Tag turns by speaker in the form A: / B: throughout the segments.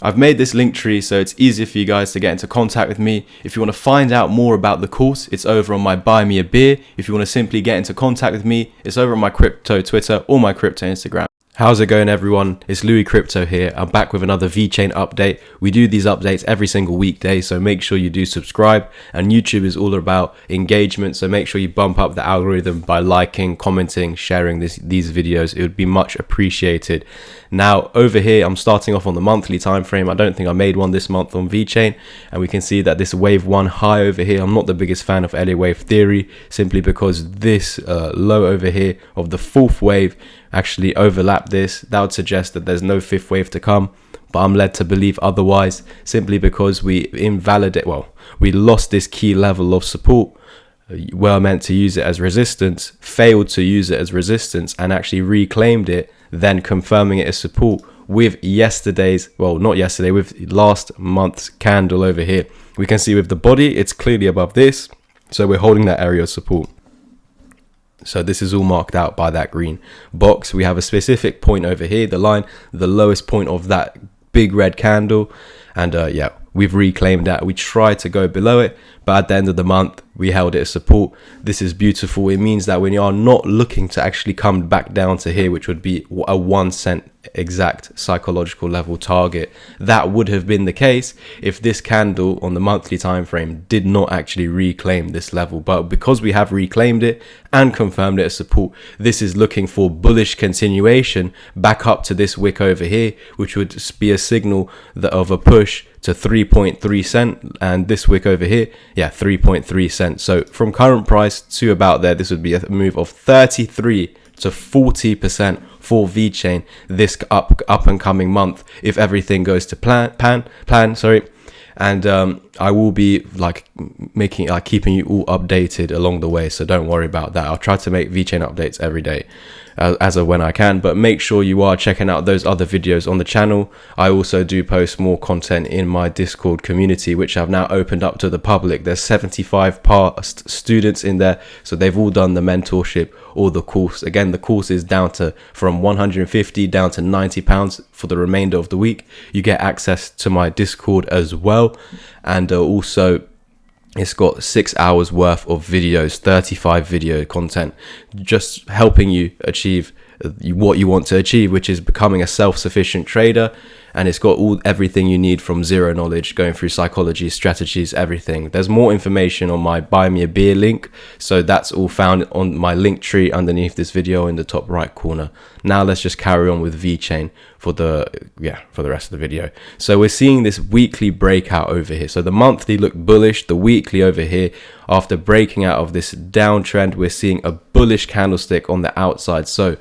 A: I've made this link tree so it's easier for you guys to get into contact with me. If you want to find out more about the course, it's over on my Buy Me a Beer. If you want to simply get into contact with me, it's over on my crypto Twitter or my crypto Instagram. How's it going, everyone? It's Louis Crypto here. I'm back with another Vechain update. We do these updates every single weekday, so make sure you do subscribe. And YouTube is all about engagement, so make sure you bump up the algorithm by liking, commenting, sharing these videos. It would be much appreciated. Now, over here, I'm starting off on the monthly time frame. I don't think I made one this month on Vechain, and we can see that this wave 1 high over here, I'm not the biggest fan of LA wave theory, simply because this low over here of the 4th wave actually overlap this. That would suggest that there's no 5th wave to come, but I'm led to believe otherwise, simply because we lost this key level of support. Were meant to use it as resistance, failed to use it as resistance, and actually reclaimed it, then confirming it as support with with last month's candle over here. We can see with the body, it's clearly above this, so we're holding that area of support. So this is all marked out by that green box. We have a specific point over here, the line, the lowest point of that big red candle, and we've reclaimed that. We tried to go below it, but at the end of the month we held it as support. This is beautiful. It means that when you are not looking to actually come back down to here, which would be a 1 cent exact psychological level target, that would have been the case if this candle on the monthly time frame did not actually reclaim this level. But because we have reclaimed it and confirmed it as support, this is looking for bullish continuation back up to this wick over here, which would be a signal of a push to 3.3 cent, and this wick over here, 3.3 cents. So from current price to about there, this would be a move of 33 to 40% for Vechain this up and coming month, if everything goes to plan. And I will be keeping you all updated along the way, so don't worry about that. I'll try to make Vechain updates every day as of when I can, but make sure you are checking out those other videos on the channel. I also do post more content in my Discord community, which I've now opened up to the public. There's 75 past students in there, so they've all done the mentorship or the course. Again, the course is down to from 150 down to £90 for the remainder of the week. You get access to my Discord as well, and also it's got 6 hours worth of videos, 35 video content, just helping you achieve what you want to achieve, which is becoming a self-sufficient trader. And it's got everything you need from zero knowledge, going through psychology, strategies, everything. There's more information on my Buy Me a Beer link, so that's all found on my link tree underneath this video in the top right corner. Now let's just carry on with Vechain for the rest of the video. So we're seeing this weekly breakout over here. So the monthly looked bullish, the weekly over here, after breaking out of this downtrend, we're seeing a bullish candlestick on the outside. So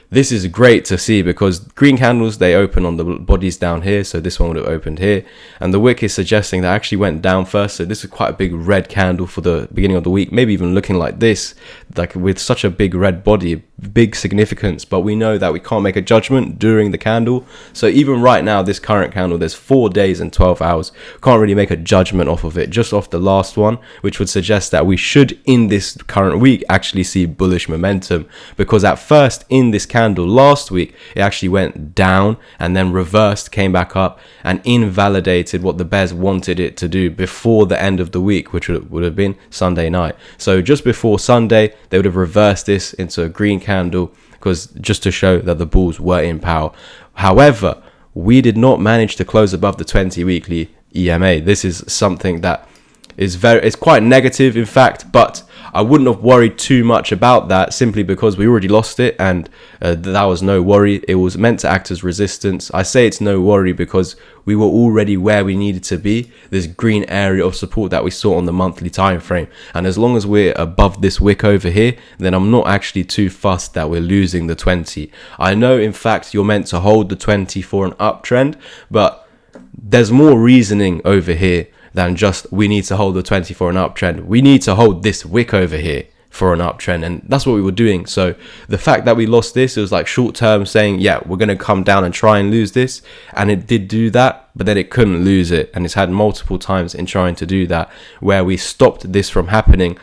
A: this is great to see, because green candles, they open on the bodies down here, so this one would have opened here, and the wick is suggesting that actually went down first. So this is quite a big red candle for the beginning of the week, maybe even looking like this, like with such a big red body, big significance. But we know that we can't make a judgment during the candle, so even right now, this current candle, there's 4 days and 12 hours, can't really make a judgment off of it, just off the last one, which would suggest that we should in this current week actually see bullish momentum, because at first in this candle last week, it actually went down and then reversed, came back up, and invalidated what the bears wanted it to do before the end of the week, which would have been Sunday night. So just before Sunday, they would have reversed this into a green candle, because just to show that the bulls were in power. However, we did not manage to close above the 20 weekly EMA. This is something that it's quite negative, in fact, but I wouldn't have worried too much about that, simply because we already lost it, and that was no worry. It was meant to act as resistance. I say it's no worry because we were already where we needed to be, this green area of support that we saw on the monthly time frame. And as long as we're above this wick over here, then I'm not actually too fussed that we're losing the 20. I know, in fact, you're meant to hold the 20 for an uptrend, but there's more reasoning over here than just we need to hold the 20 for an uptrend. We need to hold this wick over here. for an uptrend, and that's what we were doing. So the fact that we lost this, it was like short term saying, yeah, we're going to come down and try and lose this, and it did do that, but then it couldn't lose it, and it's had multiple times in trying to do that where we stopped this from happening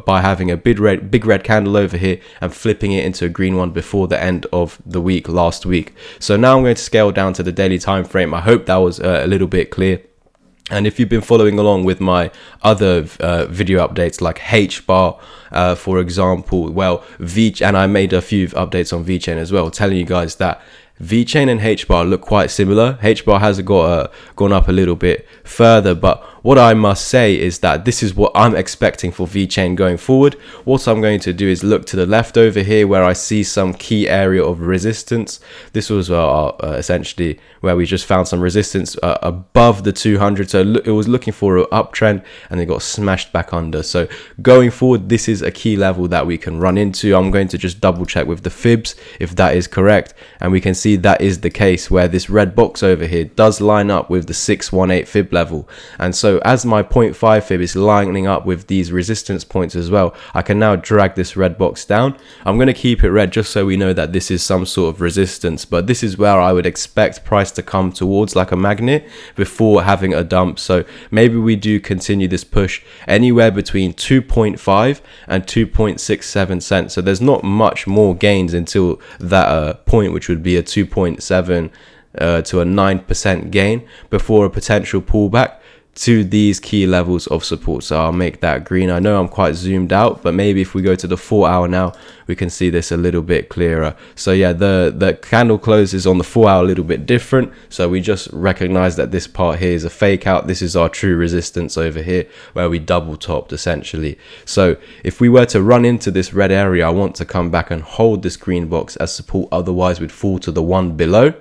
A: by having a big red candle over here and flipping it into a green one before the end of the week last week. So now I'm going to scale down to the daily time frame. I hope that was a little bit clear. And if you've been following along with my other video updates like H-bar, for example, well, and I made a few updates on Vechain as well, telling you guys that Vechain and H-bar look quite similar. H-bar has gone up a little bit further, but what I must say is that this is what I'm expecting for Vechain going forward. What I'm going to do is look to the left over here where I see some key area of resistance. This was essentially where we just found some resistance above the 200. So it was looking for an uptrend and it got smashed back under. So going forward, this is a key level that we can run into. I'm going to just double check with the fibs if that is correct. And we can see that is the case where this red box over here does line up with the 618 fib level. And so as my 0.5 fib is lining up with these resistance points as well, I can now drag this red box down. I'm going to keep it red just so we know that this is some sort of resistance, but this is where I would expect price to come towards like a magnet before having a dump. So maybe we do continue this push anywhere between 2.5 and 2.67 cents. So there's not much more gains until that point, which would be a 2.7 to a 9% gain before a potential pullback to these key levels of support. So I'll make that green. I know I'm quite zoomed out, but maybe if we go to the 4 hour now, we can see this a little bit clearer. So yeah, the candle closes on the 4 hour a little bit different. So we just recognize that this part here is a fake out. This is our true resistance over here where we double topped essentially. So if we were to run into this red area, I want to come back and hold this green box as support, otherwise we'd fall to the one below.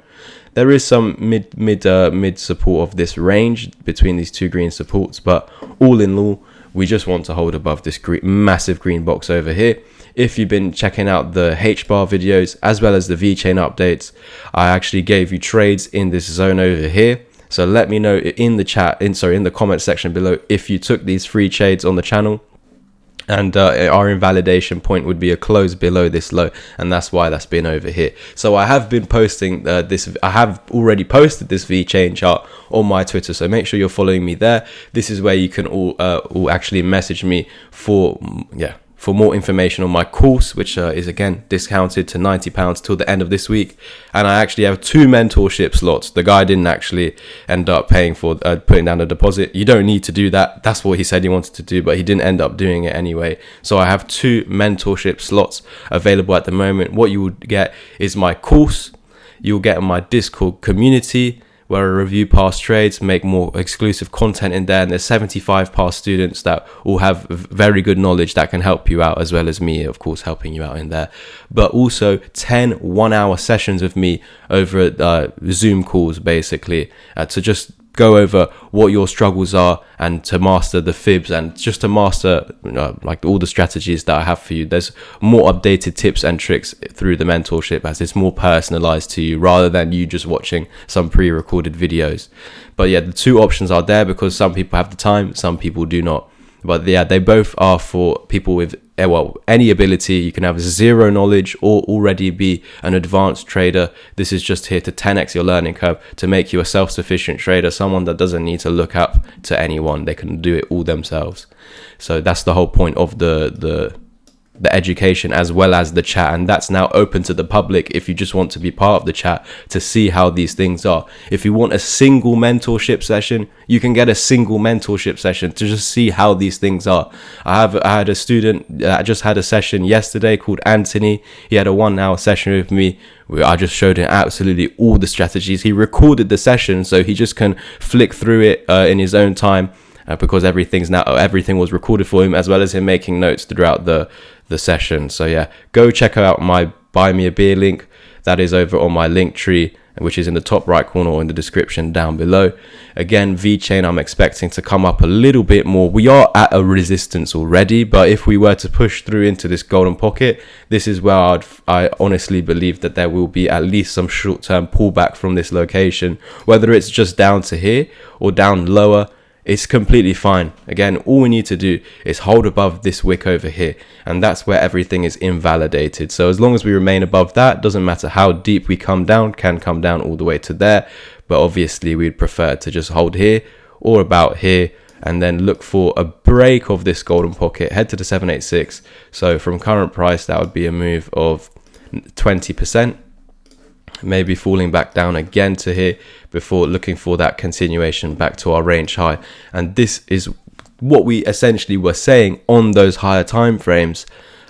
A: There is some mid support of this range between these two green supports, but all in all, we just want to hold above this massive green box over here. If you've been checking out the H-bar videos as well as the Vechain updates, I actually gave you trades in this zone over here. So let me know in the chat, in the comment section below, if you took these free trades on the channel. And our invalidation point would be a close below this low, and that's why that's been over here. So I have been posting I have already posted this Vechain chart on my Twitter, so make sure you're following me there. This is where you can all actually message me for more information on my course, which is again discounted to £90 till the end of this week. And I actually have 2 mentorship slots. The guy didn't actually end up paying for putting down a deposit. You don't need to do that. That's what he said he wanted to do, but he didn't end up doing it anyway. So I have 2 mentorship slots available at the moment. What you would get is my course. You'll get my Discord community, where I review past trades, make more exclusive content in there, and there's 75 past students that all have very good knowledge that can help you out, as well as me, of course, helping you out in there. But also 10 1-hour sessions with me over Zoom calls, basically, to just go over what your struggles are and to master the fibs and just to master like all the strategies that I have for you. There's more updated tips and tricks through the mentorship, as it's more personalized to you rather than you just watching some pre-recorded videos. But yeah, the 2 options are there because some people have the time, some people do not. But yeah, they both are for people with any ability. You can have 0 knowledge or already be an advanced trader. This is just here to 10x your learning curve, to make you a self-sufficient trader, someone that doesn't need to look up to anyone. They can do it all themselves. So that's the whole point of the education as well as the chat, and that's now open to the public if you just want to be part of the chat to see how these things are. If you want a single mentorship session, you can get a single mentorship session to just see how these things are. I had a student that just had a session yesterday called Anthony. He had a 1-hour session with me where I just showed him absolutely all the strategies. He recorded the session so he just can flick through it in his own time, because everything was recorded for him, as well as him making notes throughout the session. So yeah, go check out my buy me a beer link. That is over on my link tree, which is in the top right corner or in the description down below. Again, Vechain, I'm expecting to come up a little bit more. We are at a resistance already, but if we were to push through into this golden pocket, this is where I honestly believe that there will be at least some short-term pullback from this location, whether it's just down to here or down lower. it's completely fine. Again, all we need to do is hold above this wick over here, and that's where everything is invalidated. So as long as we remain above that, doesn't matter how deep we come down, can come down all the way to there, but obviously we'd prefer to just hold here or about here, and then look for a break of this golden pocket, head to the 786. So from current price, that would be a move of 20%, maybe falling back down again to here before looking for that continuation back to our range high. And this is what we essentially were saying on those higher time frames,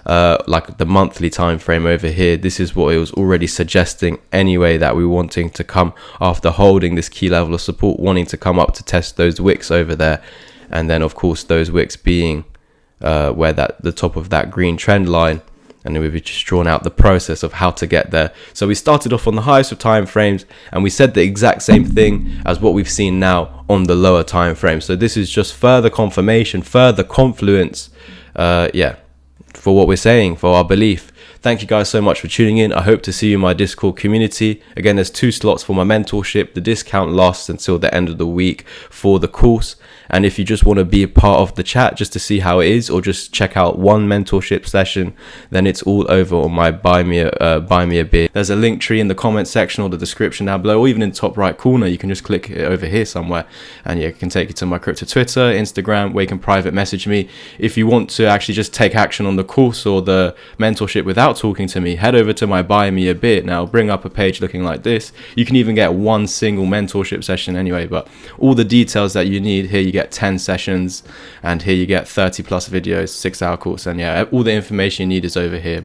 A: like the monthly time frame over here. This is what it was already suggesting anyway, that we were wanting to come after holding this key level of support, wanting to come up to test those wicks over there. And then of course those wicks being where the top of that green trend line, and then we've just drawn out the process of how to get there. So we started off on the highest of time frames, and we said the exact same thing as what we've seen now on the lower time frame. So this is just further confirmation, further confluence, for what we're saying, for our belief. Thank you guys so much for tuning in. I hope to see you in my Discord community. Again, there's 2 slots for my mentorship. The discount lasts until the end of the week for the course. And if you just want to be a part of the chat just to see how it is, or just check out one mentorship session, then it's all over on my buy me a beer. There's a link tree in the comment section or the description down below, or even in the top right corner. You can just click it over here somewhere, and yeah, it can take you to my crypto Twitter, Instagram, where you can private message me. If you want to actually just take action on the course or the mentorship without talking to me, head over to my buy me a beer. Now, bring up a page looking like this. You can even get one single mentorship session anyway, but all the details that you need here, you get 10 sessions, and here you get 30 plus videos, 6-hour course, and yeah, all the information you need is over here.